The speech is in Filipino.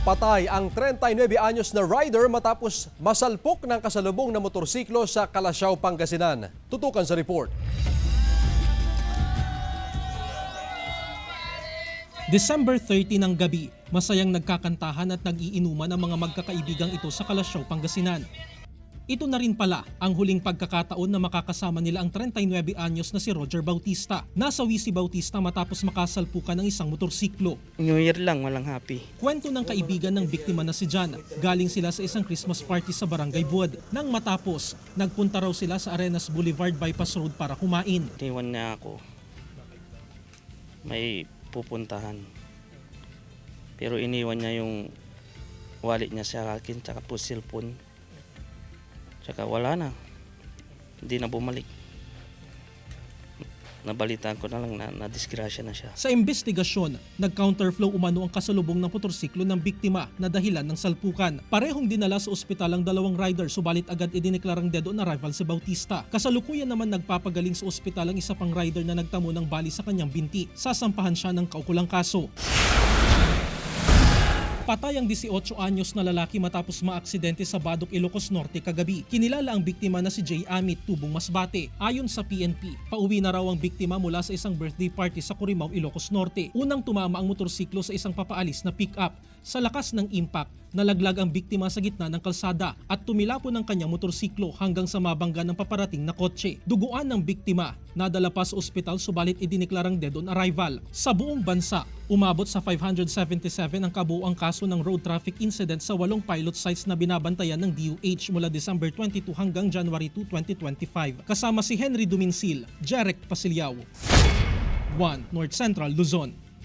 Patay ang 39 anyos na rider matapos masalpok ng kasalubong na motorsiklo sa Calasiao, Pangasinan. Tutukan sa report. December 30 ng gabi, masayang nagkakantahan at nag-iinuman ang mga magkakaibigang ito sa Calasiao, Pangasinan. Ito na rin pala ang huling pagkakataon na makakasama nila ang 39 anyos na si Roger Bautista. Nasawi si Bautista matapos makasalpukan ng isang motorsiklo. New Year lang, walang happy. Kwento ng kaibigan ng biktima na si John, galing sila sa isang Christmas party sa Barangay Buod. Nang matapos, nagpunta raw sila sa Arenas Boulevard Bypass Road para kumain. Iniwan niya ako. May pupuntahan. Pero iniwan niya yung wallet niya sa akin, tsaka po cellphone. Tsaka wala na. Hindi na bumalik. Nabalitaan ko na lang na nadisgrasya na siya. Sa investigasyon, nag-counterflow umano ang kasalubong ng motorsiklo ng biktima na dahilan ng salpukan. Parehong dinala sa ospital ang dalawang rider, subalit agad idineklarang dead on arrival si Bautista. Kasalukuyan naman nagpapagaling sa ospital ang isa pang rider na nagtamo ng bali sa kanyang binti. Sasampahan siya ng kaukulang kaso. Patay ang 18 anyos na lalaki matapos maaksidente sa Badok, Ilocos Norte kagabi. Kinilala ang biktima na si Jay Amit, tubong Masbate. Ayon sa PNP, pauwi na raw ang biktima mula sa isang birthday party sa Corimao, Ilocos Norte. Unang tumama ang motorsiklo sa isang papaalis na pick-up. Sa lakas ng impact, nalaglag ang biktima sa gitna ng kalsada at tumilapon ang kanyang motorsiklo hanggang sa mabangga ng paparating na kotse. Duguan ng biktima, nadala pa sa ospital subalit idineklarang dead on arrival. Sa buong bansa, umabot sa 577 ang kabuuang kaso ng road traffic incident sa 8 pilot sites na binabantayan ng DOH mula December 22 hanggang January 2, 2025. Kasama si Henry Duminsil, Jarek Pasilyao. 1 North Central, Luzon.